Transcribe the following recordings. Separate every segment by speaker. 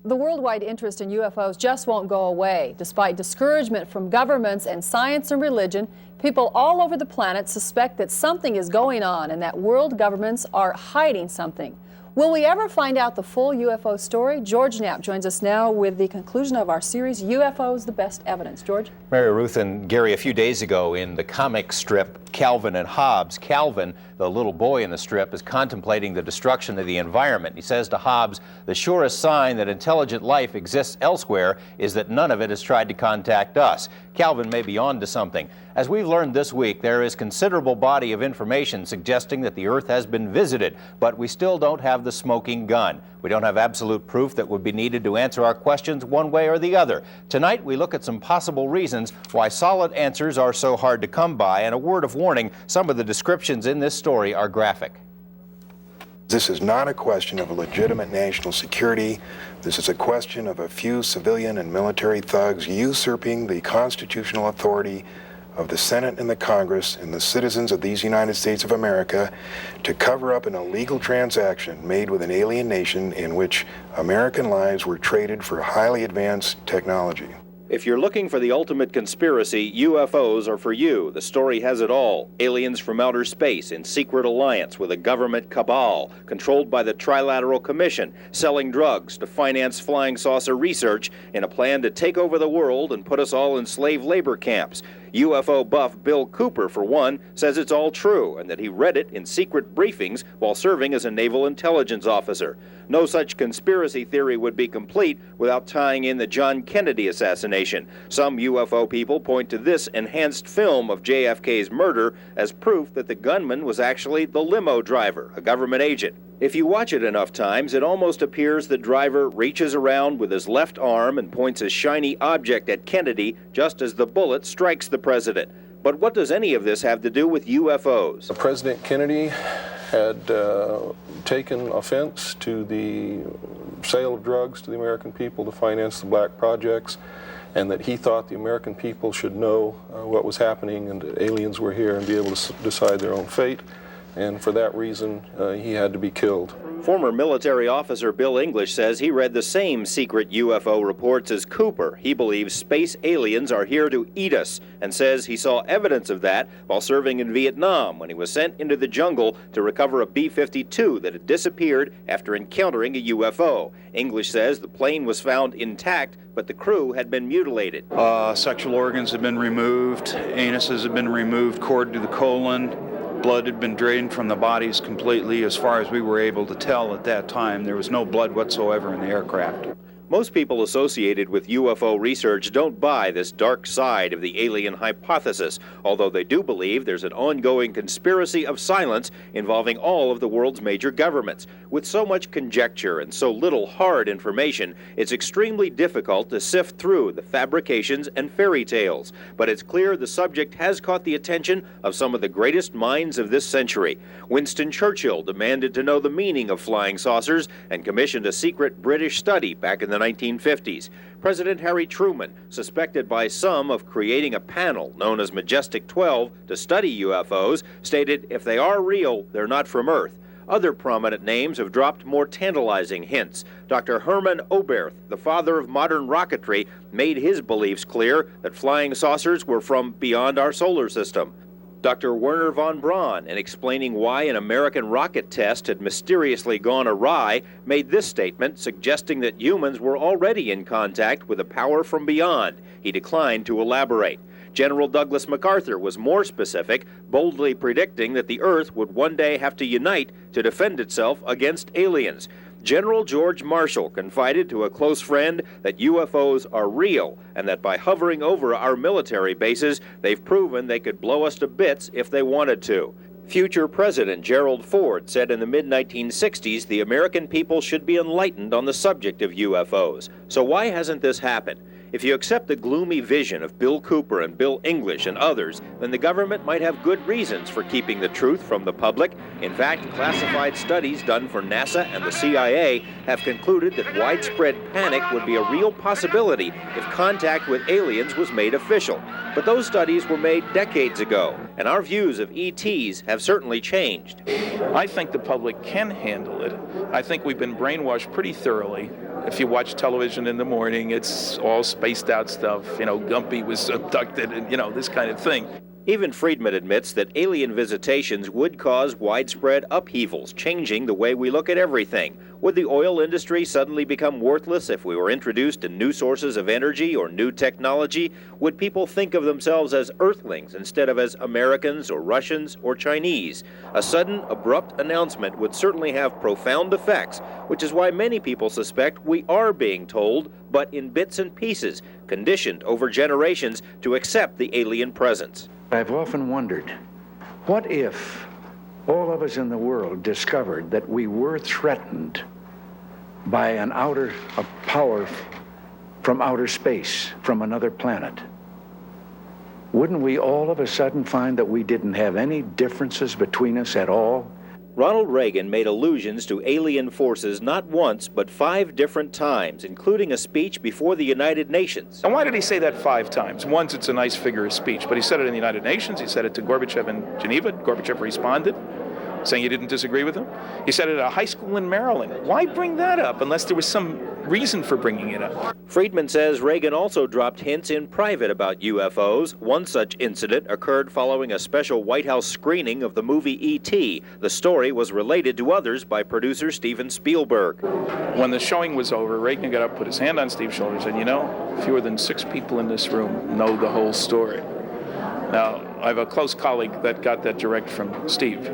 Speaker 1: The worldwide interest in UFOs just won't go away. Despite discouragement from governments and science and religion, people all over the planet suspect that something is going on and that world governments are hiding something. Will we ever find out the full UFO story? George Knapp joins us now with the conclusion of our series, UFOs, the Best Evidence. George?
Speaker 2: Mary Ruth and Gary, a few days ago in the comic strip Calvin and Hobbes, Calvin, the little boy in the strip, is contemplating the destruction of the environment. He says to Hobbes, the surest sign that intelligent life exists elsewhere is that none of it has tried to contact us. Calvin may be on to something. As we've learned this week, there is considerable body of information suggesting that the Earth has been visited, but we still don't have the smoking gun. We don't have absolute proof that would be needed to answer our questions one way or the other. Tonight, we look at some possible reasons why solid answers are so hard to come by, and a word of warning, some of the descriptions in this story are graphic.
Speaker 3: This is not a question of a legitimate national security. This is a question of a few civilian and military thugs usurping the constitutional authority of the Senate and the Congress and the citizens of these United States of America to cover up an illegal transaction made with an alien nation in which American lives were traded for highly advanced technology.
Speaker 2: If you're looking for the ultimate conspiracy, UFOs are for you. The story has it all. Aliens from outer space in secret alliance with a government cabal controlled by the Trilateral Commission, selling drugs to finance flying saucer research in a plan to take over the world and put us all in slave labor camps. UFO buff Bill Cooper, for one, says it's all true and that he read it in secret briefings while serving as a naval intelligence officer. No such conspiracy theory would be complete without tying in the John Kennedy assassination. Some UFO people point to this enhanced film of JFK's murder as proof that the gunman was actually the limo driver, a government agent. If you watch it enough times, it almost appears the driver reaches around with his left arm and points a shiny object at Kennedy just as the bullet strikes the president. But what does any of this have to do with UFOs?
Speaker 4: President Kennedy had taken offense to the sale of drugs to the American people to finance the black projects, and that he thought the American people should know what was happening and that aliens were here and be able to decide their own fate. And for that reason, he had to be killed.
Speaker 2: Former military officer Bill English says he read the same secret UFO reports as Cooper. He believes space aliens are here to eat us, and says he saw evidence of that while serving in Vietnam when he was sent into the jungle to recover a B-52 that had disappeared after encountering a UFO. English says the plane was found intact, but the crew had been mutilated.
Speaker 5: Sexual organs had been removed, anuses had been removed, cord to the colon. Blood had been drained from the bodies completely. As far as we were able to tell at that time, there was no blood whatsoever in the aircraft.
Speaker 2: Most people associated with UFO research don't buy this dark side of the alien hypothesis, although they do believe there's an ongoing conspiracy of silence involving all of the world's major governments. With so much conjecture and so little hard information, it's extremely difficult to sift through the fabrications and fairy tales. But it's clear the subject has caught the attention of some of the greatest minds of this century. Winston Churchill demanded to know the meaning of flying saucers and commissioned a secret British study back in the 1950s. President Harry Truman, suspected by some of creating a panel known as Majestic 12 to study UFOs, stated if they are real, they're not from Earth. Other prominent names have dropped more tantalizing hints. Dr. Hermann Oberth, the father of modern rocketry, made his beliefs clear that flying saucers were from beyond our solar system. Dr. Werner von Braun, in explaining why an American rocket test had mysteriously gone awry, made this statement suggesting that humans were already in contact with a power from beyond. He declined to elaborate. General Douglas MacArthur was more specific, boldly predicting that the Earth would one day have to unite to defend itself against aliens. General George Marshall confided to a close friend that UFOs are real and that by hovering over our military bases, they've proven they could blow us to bits if they wanted to. Future President Gerald Ford said in the mid-1960s the American people should be enlightened on the subject of UFOs. So why hasn't this happened? If you accept the gloomy vision of Bill Cooper and Bill English and others, then the government might have good reasons for keeping the truth from the public. In fact, classified studies done for NASA and the CIA have concluded that widespread panic would be a real possibility if contact with aliens was made official. But those studies were made decades ago, and our views of ETs have certainly changed.
Speaker 6: I think the public can handle it. I think we've been brainwashed pretty thoroughly. If you watch television in the morning, it's all spaced out stuff. You know, Gumpy was abducted and, you know, this kind of thing.
Speaker 2: Even Friedman admits that alien visitations would cause widespread upheavals, changing the way we look at everything. Would the oil industry suddenly become worthless if we were introduced to new sources of energy or new technology? Would people think of themselves as Earthlings instead of as Americans or Russians or Chinese? A sudden, abrupt announcement would certainly have profound effects, which is why many people suspect we are being told, but in bits and pieces, conditioned over generations to accept the alien presence.
Speaker 7: I've often wondered, what if all of us in the world discovered that we were threatened by a power from outer space, from another planet? Wouldn't we all of a sudden find that we didn't have any differences between us at all?
Speaker 2: Ronald Reagan made allusions to alien forces not once, but 5 different times, including a speech before the United Nations.
Speaker 6: And why did he say that 5 times? Once, it's a nice figure of speech, but he said it in the United Nations. He said it to Gorbachev in Geneva. Gorbachev responded, saying he didn't disagree with him. He said it at a high school in Maryland. Why bring that up unless there was some reason for bringing it up?
Speaker 2: Friedman says Reagan also dropped hints in private about UFOs. One such incident occurred following a special White House screening of the movie E.T. The story was related to others by producer Steven Spielberg.
Speaker 6: When the showing was over, Reagan got up, put his hand on Steve's shoulder, and said, you know, fewer than 6 people in this room know the whole story. Now, I have a close colleague that got that direct from Steve.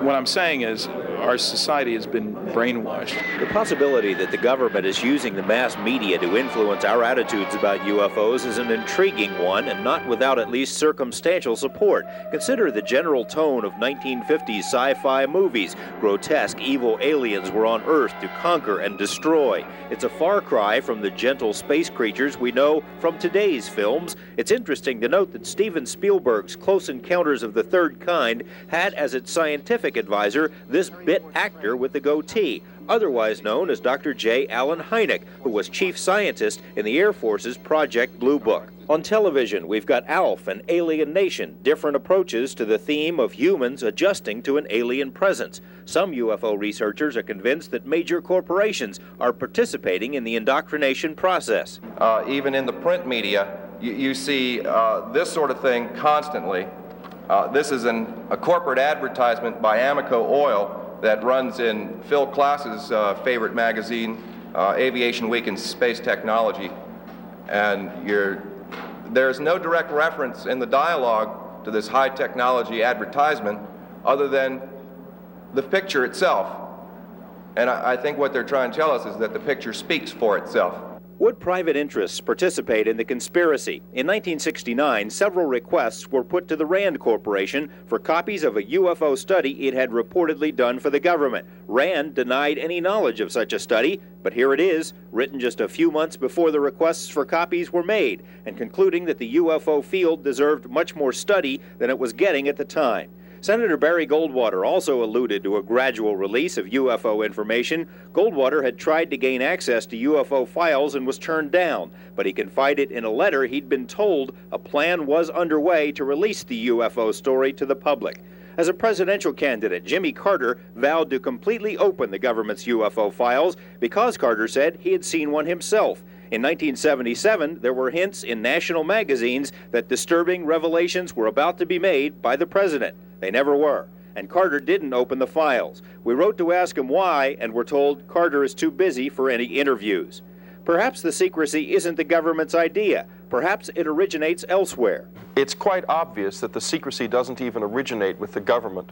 Speaker 6: What I'm saying is, our society has been brainwashed.
Speaker 2: The possibility that the government is using the mass media to influence our attitudes about UFOs is an intriguing one, and not without at least circumstantial support. Consider the general tone of 1950s sci-fi movies. Grotesque, evil aliens were on Earth to conquer and destroy. It's a far cry from the gentle space creatures we know from today's films. It's interesting to note that Steven Spielberg's Close Encounters of the Third Kind had as its scientific advisor this bit actor with the goatee, otherwise known as Dr. J. Allen Hynek, who was chief scientist in the Air Force's Project Blue Book. On television, we've got ALF and Alien Nation, different approaches to the theme of humans adjusting to an alien presence. Some UFO researchers are convinced that major corporations are participating in the indoctrination process.
Speaker 8: Even in the print media, you see this sort of thing constantly. This is a corporate advertisement by Amoco Oil that runs in Phil Klass's favorite magazine, Aviation Week and Space Technology. And there's no direct reference in the dialogue to this high technology advertisement other than the picture itself. And I think what they're trying to tell us is that the picture speaks for itself.
Speaker 2: Would private interests participate in the conspiracy? In 1969, several requests were put to the Rand Corporation for copies of a UFO study it had reportedly done for the government. Rand denied any knowledge of such a study, but here it is, written just a few months before the requests for copies were made, and concluding that the UFO field deserved much more study than it was getting at the time. Senator Barry Goldwater also alluded to a gradual release of UFO information. Goldwater had tried to gain access to UFO files and was turned down, but he confided in a letter he'd been told a plan was underway to release the UFO story to the public. As a presidential candidate, Jimmy Carter vowed to completely open the government's UFO files because Carter said he had seen one himself. In 1977, there were hints in national magazines that disturbing revelations were about to be made by the president. They never were, and Carter didn't open the files. We wrote to ask him why, and were told Carter is too busy for any interviews. Perhaps the secrecy isn't the government's idea. Perhaps it originates elsewhere.
Speaker 4: It's quite obvious that the secrecy doesn't even originate with the government.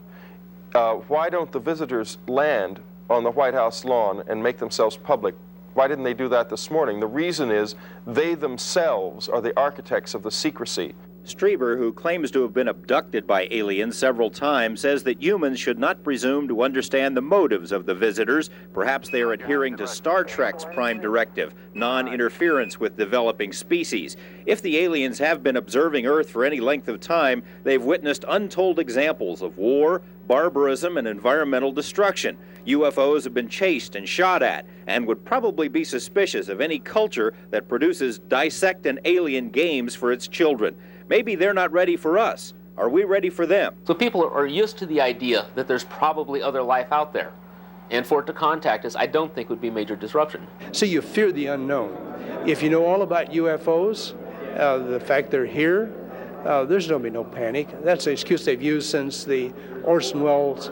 Speaker 4: Why don't the visitors land on the White House lawn and make themselves public? Why didn't they do that this morning? The reason is they themselves are the architects of the secrecy.
Speaker 2: Strieber, who claims to have been abducted by aliens several times, says that humans should not presume to understand the motives of the visitors. Perhaps they are adhering to Star Trek's prime directive, non-interference with developing species. If the aliens have been observing Earth for any length of time, they've witnessed untold examples of war, barbarism, and environmental destruction. UFOs have been chased and shot at, and would probably be suspicious of any culture that produces DISSECT-AN-ALIEN games for its children. Maybe they're not ready for us. Are we ready for them?
Speaker 9: So people are used to the idea that there's probably other life out there. And for it to contact us, I don't think would be major disruption.
Speaker 10: So you fear the unknown. If you know all about UFOs, the fact they're here, there's going to be no panic. That's the excuse they've used since the Orson Welles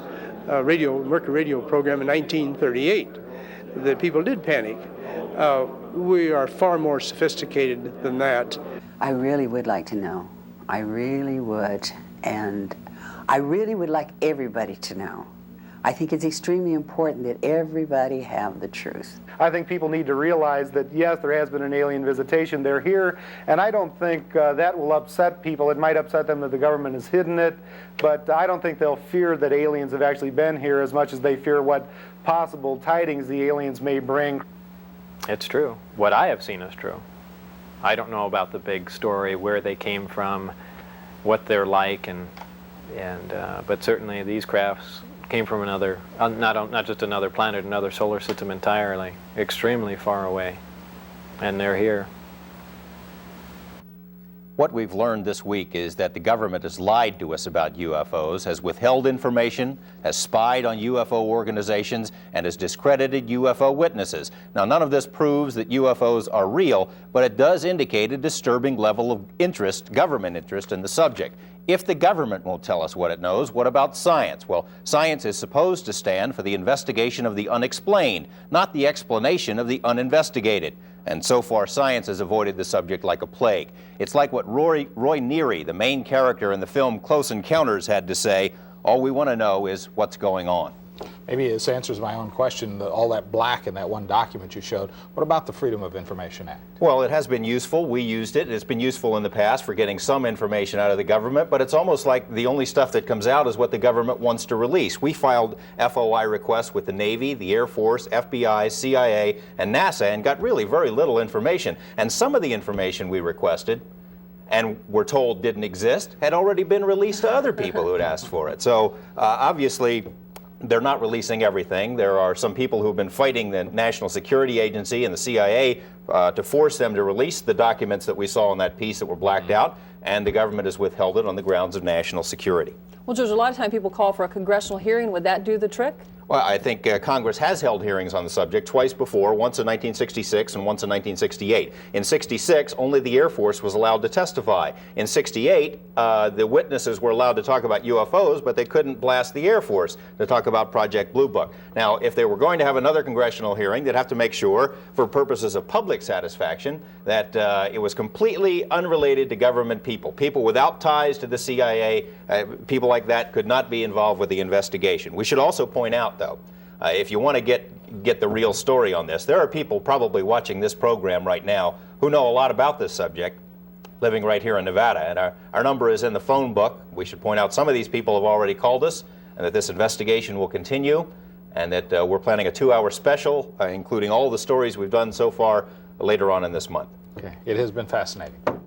Speaker 10: Mercury radio program in 1938. The people did panic. We are far more sophisticated than that.
Speaker 11: I really would like to know. I really would. And I really would like everybody to know. I think it's extremely important that everybody have the truth.
Speaker 12: I think people need to realize that, yes, there has been an alien visitation. They're here, and I don't think that will upset people. It might upset them that the government has hidden it, but I don't think they'll fear that aliens have actually been here as much as they fear what possible tidings the aliens may bring.
Speaker 13: It's true. What I have seen is true. I don't know about the big story, where they came from, what they're like, but certainly these crafts came from another, not just another planet, another solar system entirely, extremely far away, and they're here.
Speaker 2: What we've learned this week is that the government has lied to us about UFOs, has withheld information, has spied on UFO organizations, and has discredited UFO witnesses. Now, none of this proves that UFOs are real, but it does indicate a disturbing level of interest, government interest, in the subject. If the government won't tell us what it knows, what about science? Well, science is supposed to stand for the investigation of the unexplained, not the explanation of the uninvestigated. And so far, science has avoided the subject like a plague. It's like what Roy Neary, the main character in the film Close Encounters, had to say: all we want to know is what's going on.
Speaker 14: Maybe this answers my own question, all that black in that one document you showed. What about the Freedom of Information Act?
Speaker 2: Well, it has been useful. We used it. It's been useful in the past for getting some information out of the government, but it's almost like the only stuff that comes out is what the government wants to release. We filed FOI requests with the Navy, the Air Force, FBI, CIA, and NASA, and got really very little information. And some of the information we requested and were told didn't exist had already been released to other people who had asked for it. So obviously, they're not releasing everything. There are some people who have been fighting the National Security Agency and the CIA to force them to release the documents that we saw in that piece that were blacked out, and the government has withheld it on the grounds of national security.
Speaker 1: Well, George, a lot of time people call for a congressional hearing. Would that do the trick?
Speaker 2: Well, I think Congress has held hearings on the subject twice before, once in 1966 and once in 1968. In 66, only the Air Force was allowed to testify. In 68, the witnesses were allowed to talk about UFOs, but they couldn't blast the Air Force to talk about Project Blue Book. Now, if they were going to have another congressional hearing, they'd have to make sure, for purposes of public satisfaction, that it was completely unrelated to government people. People without ties to the CIA, people like that could not be involved with the investigation. We should also point out, though, if you want to get the real story on this, there are people probably watching this program right now who know a lot about this subject, living right here in Nevada, and our number is in the phone book. We should point out some of these people have already called us, and that this investigation will continue, and that we're planning a 2-hour special, including all the stories we've done so far, later on in this month.
Speaker 14: Okay, it has been fascinating.